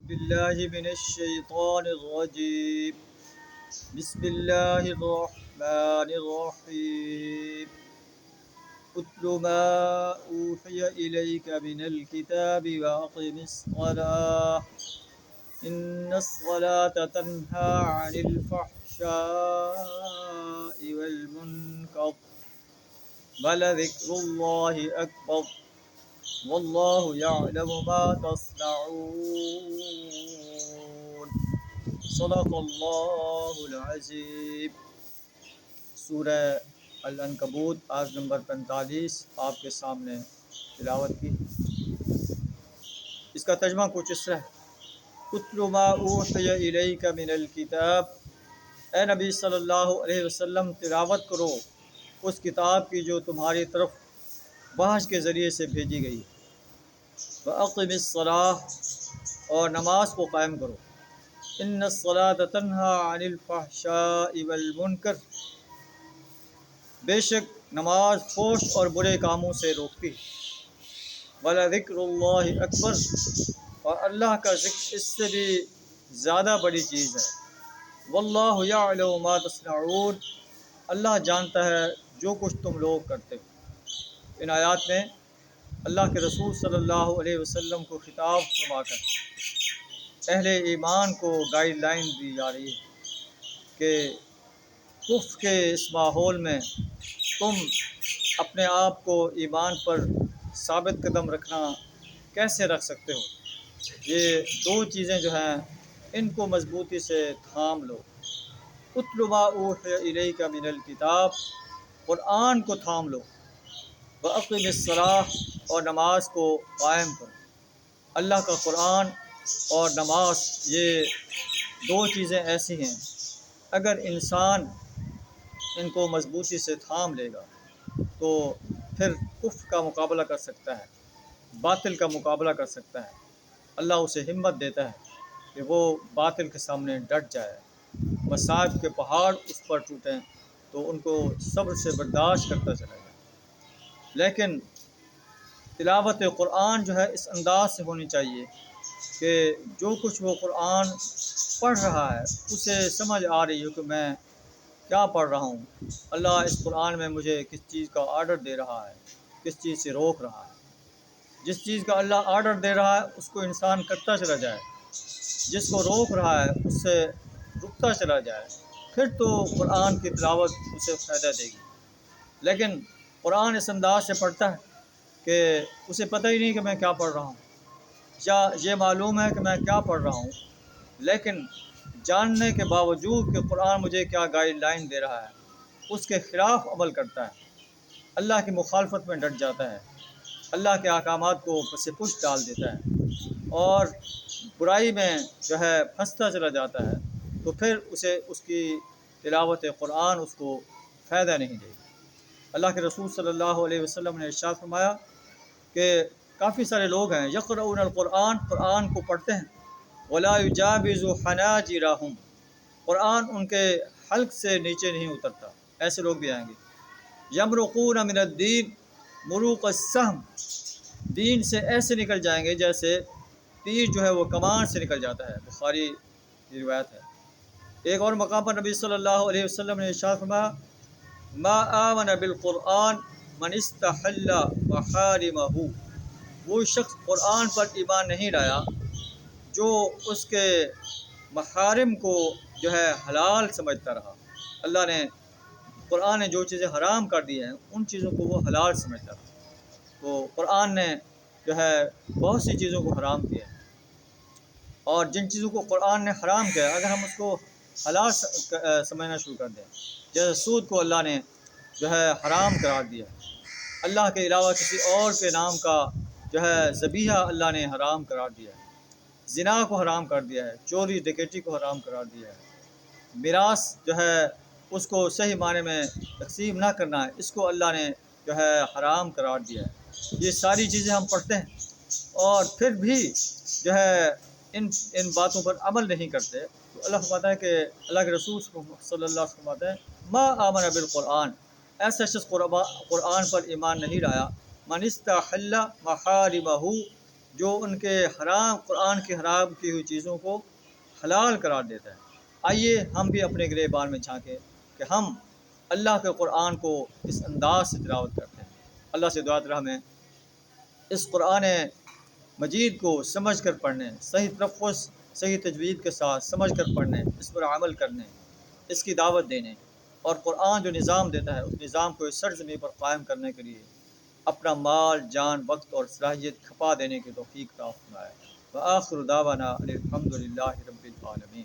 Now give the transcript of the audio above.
بالله من الشيطان الرجيم. بسم الله الرحمن الرحيم. اتل ما أوحي إليك من الكتاب وأقم الصلاة إن الصلاة تنهى عن الفحشاء والمنكر ولذكر الله أكبر والله يعلم ما تصنعون. صدق اللہ العظیم. سورہ العنکبوت آیت نمبر 45 آپ کے سامنے تلاوت کی. اس کا ترجمہ کچھ اس طرح ہے: اتل ما اوحی الیک من الکتاب، اے نبی صلی اللہ علیہ وسلم تلاوت کرو اس کتاب کی جو تمہاری طرف وحی کے ذریعے سے بھیجی گئی. واقم الصلاۃ، اور نماز کو قائم کرو. ان الصلاۃ تنہی عن الفحشاء والمنکر، بے شک نماز فحش اور برے کاموں سے روکتی ہے. ولذکر اللہ اکبر، اور اللہ کا ذکر اس سے بھی زیادہ بڑی چیز ہے. واللہ یعلم ما تصنعون، اللہ جانتا ہے جو کچھ تم لوگ کرتے ہو. ان آیات میں اللہ کے رسول صلی اللہ علیہ وسلم کو خطاب فرما کر اہل ایمان کو گائیڈ لائن دی جا رہی ہے کہ کفر کے اس ماحول میں تم اپنے آپ کو ایمان پر ثابت قدم رکھنا کیسے رکھ سکتے ہو. یہ دو چیزیں جو ہیں ان کو مضبوطی سے تھام لو. اتل ما اوحی الیک من الکتاب، قرآن کو تھام لو. واقم الصلاۃ، اور نماز کو قائم کرو. اللہ کا قرآن اور نماز، یہ دو چیزیں ایسی ہیں اگر انسان ان کو مضبوطی سے تھام لے گا تو پھر کفر کا مقابلہ کر سکتا ہے، باطل کا مقابلہ کر سکتا ہے. اللہ اسے ہمت دیتا ہے کہ وہ باطل کے سامنے ڈٹ جائے. مصائب کے پہاڑ اس پر ٹوٹیں تو ان کو صبر سے برداشت کرتا چلا جائے. لیکن تلاوت قرآن جو ہے اس انداز سے ہونی چاہیے کہ جو کچھ وہ قرآن پڑھ رہا ہے اسے سمجھ آ رہی ہو کہ میں کیا پڑھ رہا ہوں. اللہ اس قرآن میں مجھے کس چیز کا آرڈر دے رہا ہے، کس چیز سے روک رہا ہے. جس چیز کا اللہ آرڈر دے رہا ہے اس کو انسان کرتا چلا جائے، جس کو روک رہا ہے اس سے رکتا چلا جائے، پھر تو قرآن کی تلاوت اسے فائدہ دے گی. لیکن قرآن اس انداز سے پڑھتا ہے کہ اسے پتہ ہی نہیں کہ میں کیا پڑھ رہا ہوں، یا یہ معلوم ہے کہ میں کیا پڑھ رہا ہوں لیکن جاننے کے باوجود کہ قرآن مجھے کیا گائیڈ لائن دے رہا ہے اس کے خلاف عمل کرتا ہے، اللہ کی مخالفت میں ڈٹ جاتا ہے، اللہ کے احکامات کو پس پش ڈال دیتا ہے اور برائی میں جو ہے پھنستا چلا جاتا ہے، تو پھر اسے اس کی تلاوت قرآن اس کو فائدہ نہیں دے گی. اللہ کے رسول صلی اللہ علیہ وسلم نے ارشاد فرمایا کہ کافی سارے لوگ ہیں یقرؤون القرآن، قرآن کو پڑھتے ہیں، ولا یجاوز حناجرہم، قرآن ان کے حلق سے نیچے نہیں اترتا. ایسے لوگ بھی آئیں گے. یمرقون من الدین مروق السہم، دین سے ایسے نکل جائیں گے جیسے تیر جو ہے وہ کمان سے نکل جاتا ہے. بخاری کی روایت ہے. ایک اور مقام پر نبی صلی اللہ علیہ وسلم نے ارشاد فرمایا ما آمن بالقرآن من استحل محارمہ، وہ شخص قرآن پر ایمان نہیں لایا جو اس کے محارم کو جو ہے حلال سمجھتا رہا. اللہ نے قرآن نے جو چیزیں حرام کر دی ہیں ان چیزوں کو وہ حلال سمجھتا رہا. تو قرآن نے جو ہے بہت سی چیزوں کو حرام کیا ہے، اور جن چیزوں کو قرآن نے حرام کیا اگر ہم اس کو حلال سمجھنا شروع کر دیں، جیسے سود کو اللہ نے جو ہے حرام قرار دیا، اللہ کے علاوہ کسی اور کے نام کا جو ہے ذبیحہ اللہ نے حرام قرار دیا ہے، زنا کو حرام کر دیا ہے، چوری ڈکیٹی کو حرام قرار دیا ہے، میراث جو ہے اس کو صحیح معنی میں تقسیم نہ کرنا ہے، اس کو اللہ نے جو ہے حرام قرار دیا ہے. یہ ساری چیزیں ہم پڑھتے ہیں اور پھر بھی جو ہے ان باتوں پر عمل نہیں کرتے. تو اللہ فرماتا ہے کہ اللہ کے رسول صلی اللہ علیہ وسلم فرماتے ہیں ما آمن بالقرآن، ایسا شخص قرآن پر ایمان نہیں لایا من استحل محارمہ، جو ان کے حرام قرآن کی حرام کی ہوئی چیزوں کو حلال قرار دیتا ہے۔ آئیے ہم بھی اپنے گریبان میں جھانکیں کہ ہم اللہ کے قرآن کو اس انداز سے تلاوت کرتے ہیں۔ اللہ سے دعا ہمیں اس قرآن مجید کو سمجھ کر پڑھنے، صحیح تلفظ صحیح تجوید کے ساتھ سمجھ کر پڑھنے، اس پر عمل کرنے، اس کی دعوت دینے، اور قرآن جو نظام دیتا ہے اس نظام کو اس سرزمین پر قائم کرنے کے لیے اپنا مال، جان، وقت اور صلاحیت کھپا دینے کی توفیق عطا فرمائے۔ وآخر دعوانا الحمد للہ رب العالمین۔